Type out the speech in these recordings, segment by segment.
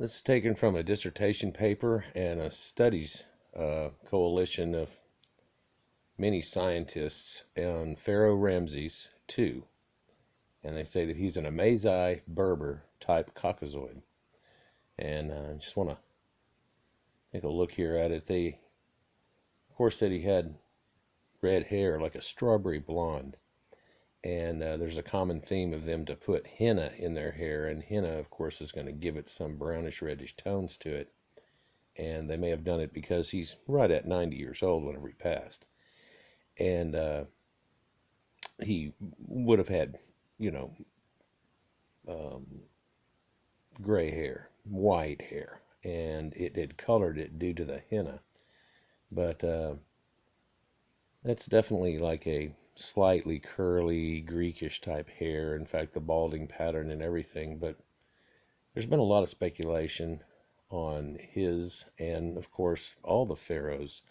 This is taken from a dissertation paper and a studies coalition of many scientists on Pharaoh Ramses II. And they say that he's an Amazigh Berber type Caucasoid. And I just want to take a look here at it. They, of course, said he had red hair, like a strawberry blonde. And there's a common theme of them to put henna in their hair. And henna, of course, is going to give it some brownish reddish tones to it. And they may have done it because he's right at 90 years old whenever he passed. And he would have had, you know, gray hair, white hair, and it had colored it due to the henna. But that's definitely like a slightly curly, Greekish type hair. In fact, the balding pattern and everything. But there's been a lot of speculation on his and, of course, all the pharaohs'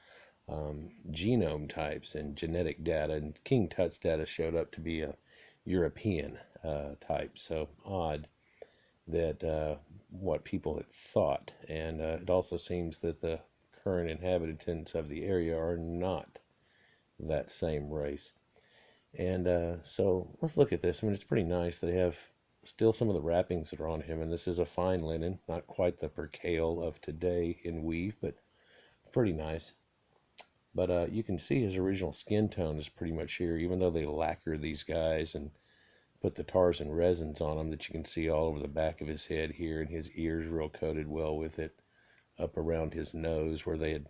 genome types and genetic data. And King Tut's data showed up to be a European type. So odd that what people had thought. And it also seems that the current inhabitants of the area are not that same race. And so let's look at this. I mean, it's pretty nice. They have still some of the wrappings that are on him, and this is a fine linen, not quite the percale of today in weave, but pretty nice. But you can see his original skin tone is pretty much here, even though they lacquer these guys and put the tars and resins on them that you can see all over the back of his head here, and his ears real coated well with it, up around his nose where they had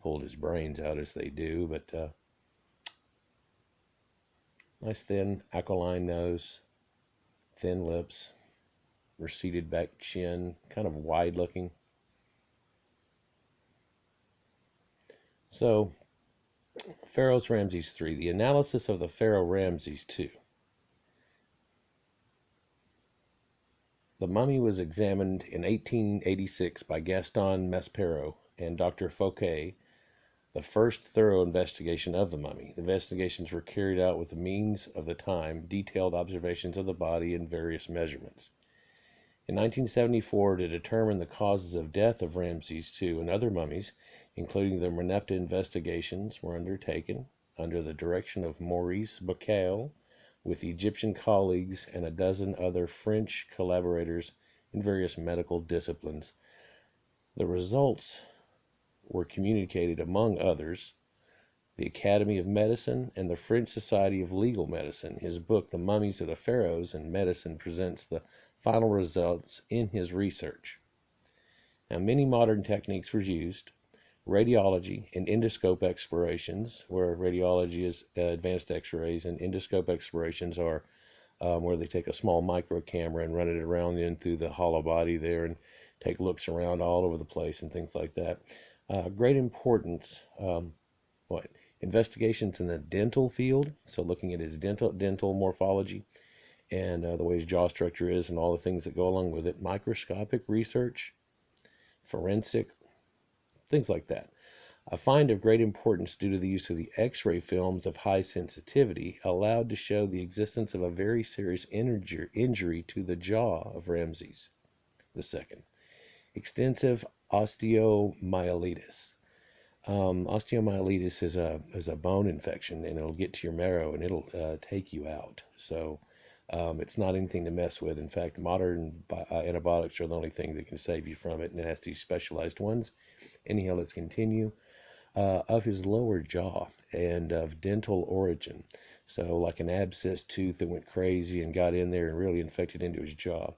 pulled his brains out as they do. But nice thin aquiline nose, thin lips, receded back chin, kind of wide looking. So, Pharaoh's Ramses III, the analysis of the Pharaoh Ramses II. The mummy was examined in 1886 by Gaston Maspero and Dr. Fouquet, the first thorough investigation of the mummy. The investigations were carried out with the means of the time, detailed observations of the body, and various measurements. In 1974, to determine the causes of death of Ramses II and other mummies, including the Renepta investigations, were undertaken under the direction of Maurice Bucaille, with Egyptian colleagues and a dozen other French collaborators in various medical disciplines. The results were communicated, among others, the Academy of Medicine and the French Society of Legal Medicine. His book, The Mummies of the Pharaohs and Medicine, presents the final results in his research. Now, many modern techniques were used. Radiology and endoscope explorations, where radiology is advanced x-rays, and endoscope explorations are where they take a small micro camera and run it around in through the hollow body there and take looks around all over the place and things like that. Great importance, investigations in the dental field, so looking at his dental morphology and the way his jaw structure is and all the things that go along with it. Microscopic research, forensic, things like that. A find of great importance due to the use of the X-ray films of high sensitivity allowed to show the existence of a very serious injury to the jaw of Ramses II. Extensive osteomyelitis. Osteomyelitis is a bone infection, and it'll get to your marrow and it'll take you out. So it's not anything to mess with. In fact, modern antibiotics are the only thing that can save you from it, and it has these specialized ones. Anyhow, let's continue. Of his lower jaw and of dental origin. So like an abscess tooth that went crazy and got in there and really infected into his jaw.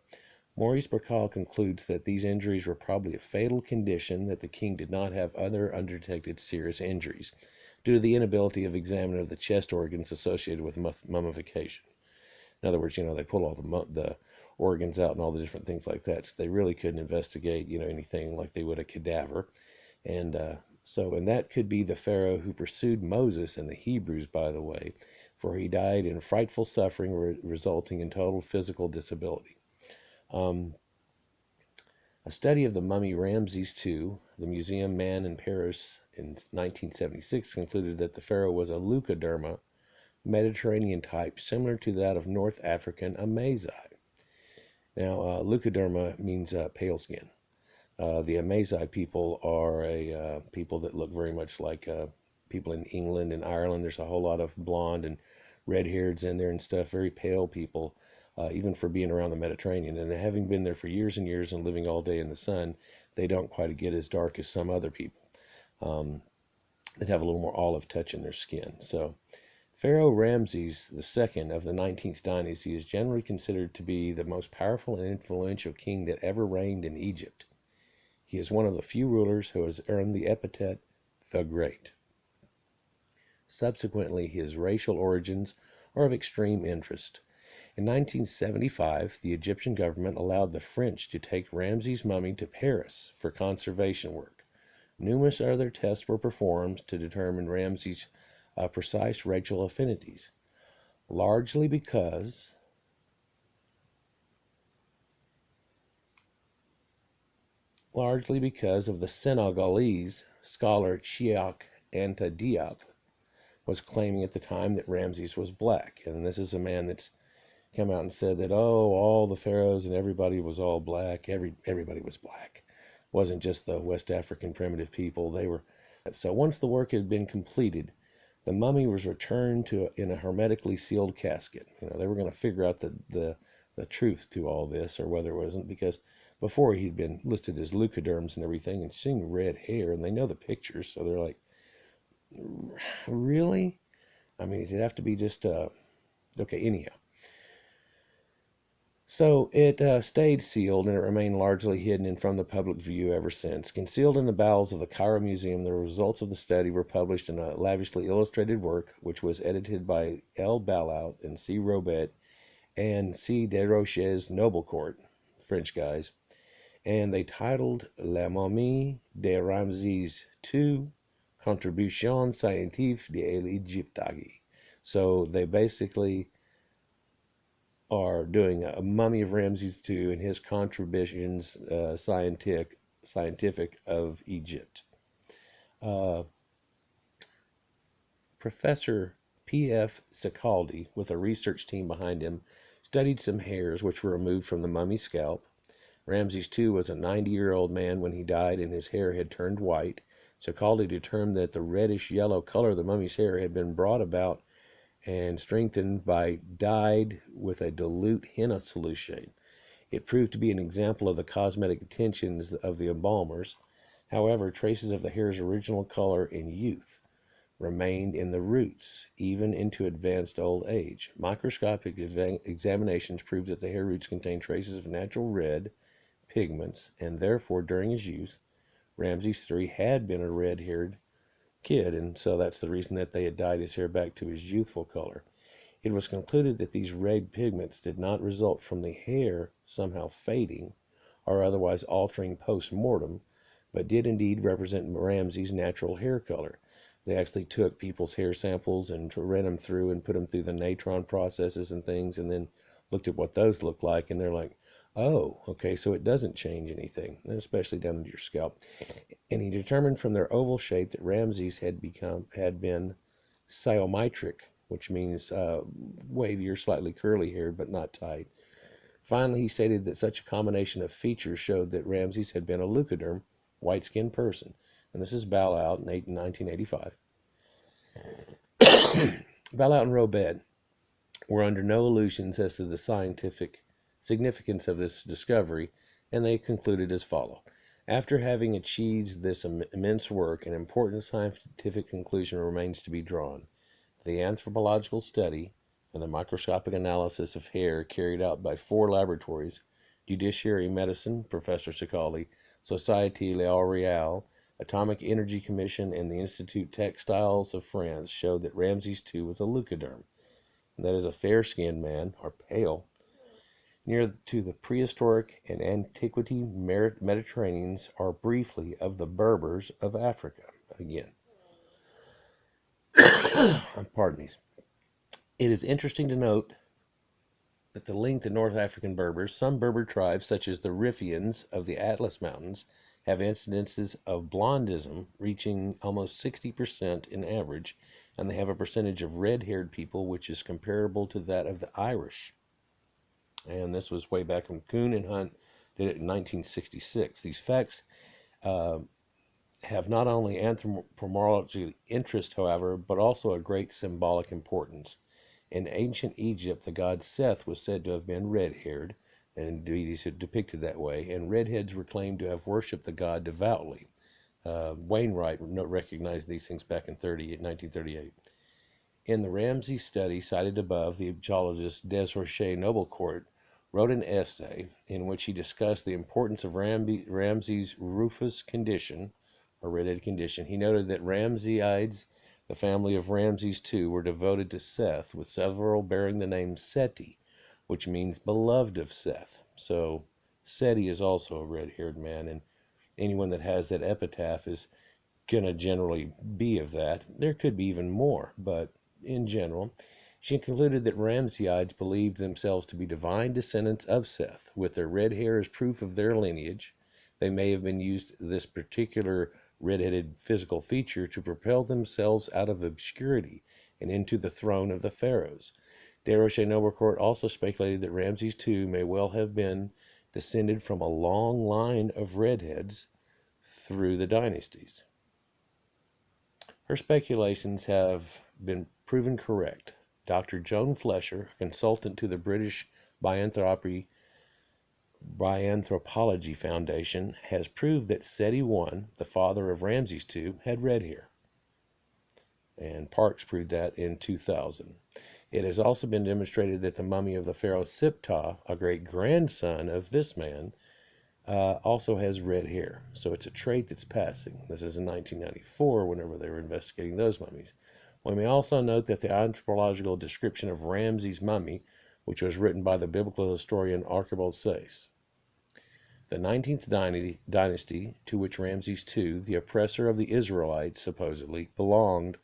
Maurice Bucaille concludes that these injuries were probably a fatal condition, that the king did not have other undetected serious injuries due to the inability of examining of the chest organs associated with mummification. In other words, they pull all the organs out and all the different things like that, so they really couldn't investigate, anything like they would a cadaver. And that could be the Pharaoh who pursued Moses and the Hebrews, by the way, for he died in frightful suffering resulting in total physical disability. A study of the mummy Ramses II, the museum man in Paris in 1976, concluded that the Pharaoh was a leucoderma, Mediterranean type, similar to that of North African Amazigh. Now, leucoderma means pale skin. The Amazigh people are a people that look very much like people in England and Ireland. There's a whole lot of blonde and red-hairs in there and stuff. Very pale people, even for being around the Mediterranean. And having been there for years and years and living all day in the sun, they don't quite get as dark as some other people that have a little more olive touch in their skin. So Pharaoh Ramses II of the 19th dynasty is generally considered to be the most powerful and influential king that ever reigned in Egypt. He is one of the few rulers who has earned the epithet the Great. Subsequently, his racial origins are of extreme interest. In 1975, the Egyptian government allowed the French to take Ramses' mummy to Paris for conservation work. Numerous other tests were performed to determine Ramses' precise racial affinities, largely because of the Senegalese scholar Cheikh Anta Diop was claiming at the time that Ramses was black. And this is a man that's come out and said that, oh, all the pharaohs and everybody was all black. Everybody was black. It wasn't just the West African primitive people. They were. So once the work had been completed, the mummy was returned in a hermetically sealed casket. They were going to figure out the truth to all this, or whether it wasn't, because before he'd been listed as leucoderms and everything, and seeing red hair, and they know the pictures, so they're like, really? I mean, it'd have to be just okay. Anyhow, so it stayed sealed, and it remained largely hidden and from the public view ever since. Concealed in the bowels of the Cairo Museum, the results of the study were published in a lavishly illustrated work, which was edited by L. Balaut and C. Robet and C. Desroches Noble Court, French guys, and they titled La Momie de Ramses II, Contribution Scientifique de l'Egyptologie. So they basically are doing a mummy of Ramses II and his contributions scientific of Egypt. Professor P.F. Sicaldi, with a research team behind him, studied some hairs which were removed from the mummy's scalp. Ramses II was a 90-year-old man when he died, and his hair had turned white. Sicaldi determined that the reddish-yellow color of the mummy's hair had been brought about and strengthened by dyed with a dilute henna solution. It proved to be an example of the cosmetic intentions of the embalmers. However, traces of the hair's original color in youth remained in the roots, even into advanced old age. Microscopic examinations proved that the hair roots contained traces of natural red pigments, and therefore, during his youth, Ramses III had been a red-haired kid, and so that's the reason that they had dyed his hair back to his youthful color. It was concluded that these red pigments did not result from the hair somehow fading or otherwise altering post-mortem, but did indeed represent Ramses' natural hair color. They actually took people's hair samples and ran them through and put them through the natron processes and things, and then looked at what those look like, and they're like, oh, okay, so it doesn't change anything, especially down into your scalp. And he determined from their oval shape that Ramses had been syometric, which means wavy or slightly curly haired, but not tight. Finally, he stated that such a combination of features showed that Ramses had been a leucoderm, white-skinned person. And this is Balaut in 1985. Balaut and Robet were under no illusions as to the scientific significance of this discovery, and they concluded as follows. After having achieved this immense work, an important scientific conclusion remains to be drawn. The anthropological study and the microscopic analysis of hair carried out by 4 laboratories, Judiciary Medicine, Professor Sicaldi, Société L'Oréal, Atomic Energy Commission, and the Institut Textiles of France, showed that Ramses II was a leucoderm, and that is a fair-skinned man, or pale, near to the prehistoric and antiquity Mediterraneans, or briefly of the Berbers of Africa. Again, pardon me. It is interesting to note that the linked to North African Berbers, some Berber tribes, such as the Riffians of the Atlas Mountains, have incidences of blondism reaching almost 60% in average, and they have a percentage of red-haired people which is comparable to that of the Irish. And this was way back when Kuhn and Hunt did it in 1966. These facts uh, have not only anthropological interest, however, but also a great symbolic importance. In ancient Egypt, the god Seth was said to have been red-haired, and indeed he's depicted that way, and redheads were claimed to have worshipped the god devoutly. Wainwright recognized these things back in 1938. In the Ramses study cited above, the Egyptologist Desroches Noblecourt wrote an essay in which he discussed the importance of Ramses' rufous condition, or redhead condition. He noted that Ramsesides, the family of Ramses II, were devoted to Seth, with several bearing the name Seti, which means beloved of Seth. So Seti is also a red-haired man, and anyone that has that epitaph is going to generally be of that. There could be even more, but in general, she concluded that Ramsesides believed themselves to be divine descendants of Seth, with their red hair as proof of their lineage. They may have been used this particular red-headed physical feature to propel themselves out of obscurity and into the throne of the pharaohs. Desroches Noblecourt also speculated that Ramses II may well have been descended from a long line of redheads through the dynasties. Her speculations have been proven correct. Dr. Joan Flesher, a consultant to the British Bianthropology Foundation, has proved that Seti I, the father of Ramses II, had red hair. And Parks proved that in 2000. It has also been demonstrated that the mummy of the pharaoh Siptah, a great-grandson of this man, also has red hair. So it's a trait that's passing. This is in 1994, whenever they were investigating those mummies. We may also note that the anthropological description of Ramses' mummy, which was written by the biblical historian Archibald Sayce. The 19th dynasty, to which Ramses II, the oppressor of the Israelites, supposedly belonged,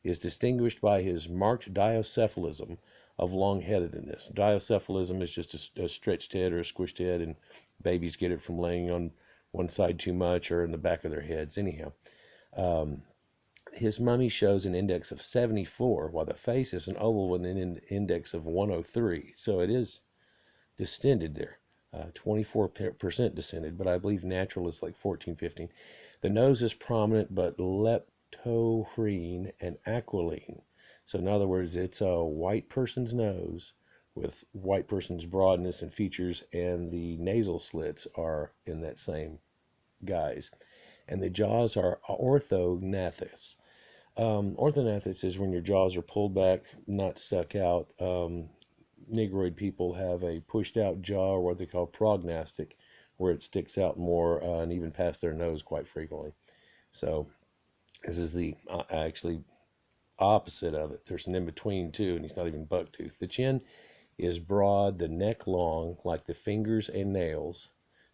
is distinguished by his marked diocephalism of long-headedness. Diocephalism is just a stretched head or a squished head, and babies get it from laying on one side too much or in the back of their heads. Anyhow, his mummy shows an index of 74, while the face is an oval with an index of 103. So it is descended there, 24% descended, but I believe natural is like 14, 15. The nose is prominent but leptohrine and aquiline. So in other words, it's a white person's nose with white person's broadness and features, and the nasal slits are in that same guise. And the jaws are orthognathous. Orthognathous is when your jaws are pulled back, not stuck out. Negroid people have a pushed out jaw, or what they call prognathic, where it sticks out more and even past their nose quite frequently. So this is the actually opposite of it. There's an in-between too, and he's not even buck-toothed. The chin is broad, the neck long, like the fingers and nails.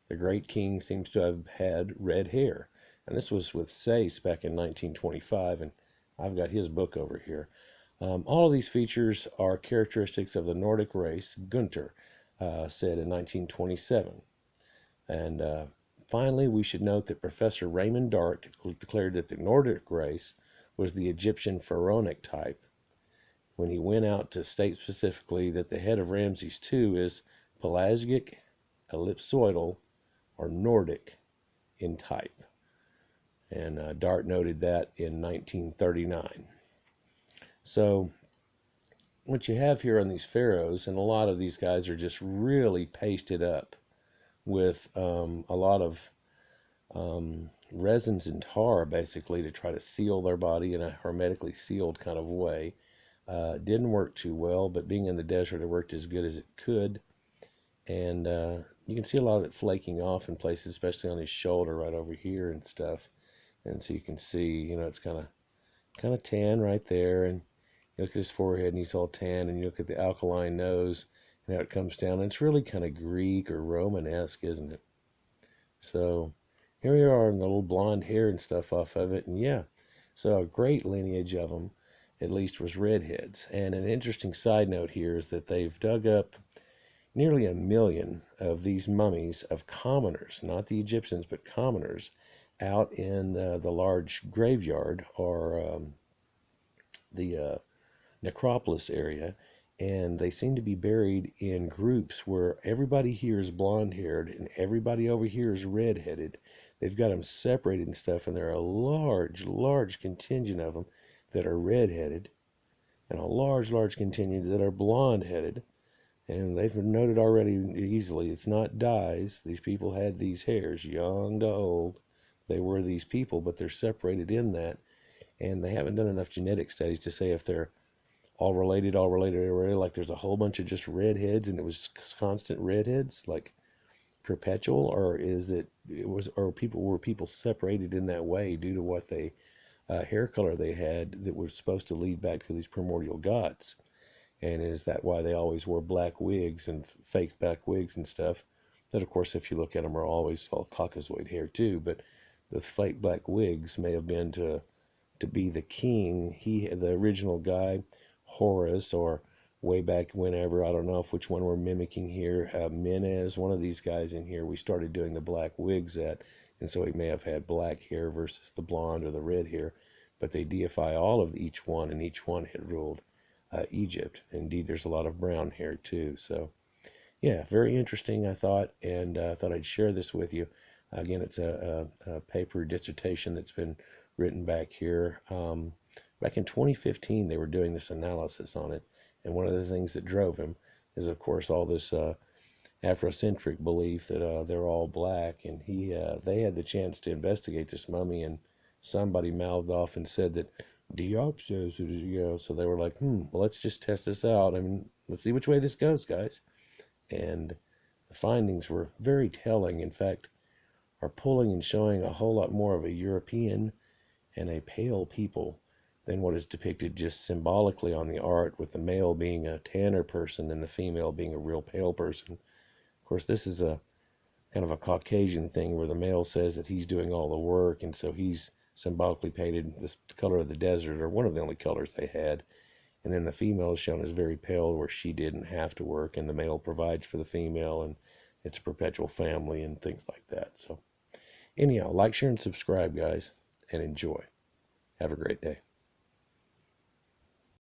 The great king seems to have had red hair. And this was with Sayce back in 1925, and I've got his book over here. All of these features are characteristics of the Nordic race, Gunther said in 1927. And finally, we should note that Professor Raymond Dart declared that the Nordic race was the Egyptian pharaonic type, when he went out to state specifically that the head of Ramses II is pelagic, ellipsoidal, or Nordic in type. And Dart noted that in 1939. So what you have here on these pharaohs, and a lot of these guys are just really pasted up with a lot of resins and tar, basically, to try to seal their body in a hermetically sealed kind of way. Didn't work too well, but being in the desert, it worked as good as it could. And you can see a lot of it flaking off in places, especially on his shoulder right over here and stuff. And so you can see, it's kind of tan right there. And you look at his forehead and he's all tan, and you look at the alkaline nose and how it comes down. And it's really kind of Greek or Romanesque, isn't it? So here we are, in the little blonde hair and stuff off of it. And yeah, so a great lineage of them, at least, was redheads. And an interesting side note here is that they've dug up nearly 1 million of these mummies of commoners, not the Egyptians, but commoners, out in the large graveyard, or the necropolis area and they seem to be buried in groups where everybody here is blonde-haired and everybody over here is red-headed. They've got them separated and stuff, and there are a large contingent of them that are red-headed, and a large contingent that are blonde-headed. And they've noted already easily, it's not dyes. These people had these hairs, young to old. They were these people, but they're separated in that. And they haven't done enough genetic studies to say if they're all related, like there's a whole bunch of just redheads and it was constant redheads, like perpetual, or is it was, or people separated in that way due to what they hair color they had that was supposed to lead back to these primordial gods. And is that why they always wore black wigs and fake black wigs and stuff? That, of course, if you look at them, are always all Caucasoid hair too. But the fake black wigs may have been to be the king. The original guy, Horus, or way back whenever, I don't know if which one we're mimicking here, Menez, one of these guys in here, we started doing the black wigs at, and so he may have had black hair versus the blonde or the red hair, but they deify all of each one, and each one had ruled Egypt. Indeed, there's a lot of brown hair too. So, yeah, very interesting, I thought, and I thought I'd share this with you. Again, it's a paper dissertation that's been written back here. Back in 2015, they were doing this analysis on it, and one of the things that drove him is, of course, all this Afrocentric belief that they're all black, and they had the chance to investigate this mummy, and somebody mouthed off and said that Diop says it is, so they were like, well, let's just test this out. I mean, let's see which way this goes, guys. And the findings were very telling. In fact, are pulling and showing a whole lot more of a European and a pale people than what is depicted just symbolically on the art, with the male being a tanner person and the female being a real pale person. Of course, this is a kind of a Caucasian thing where the male says that he's doing all the work, and so he's symbolically painted this color of the desert, or one of the only colors they had. And then the female is shown as very pale, where she didn't have to work, and the male provides for the female, and it's a perpetual family and things like that. So anyhow, like, share, and subscribe, guys, and enjoy. Have a great day.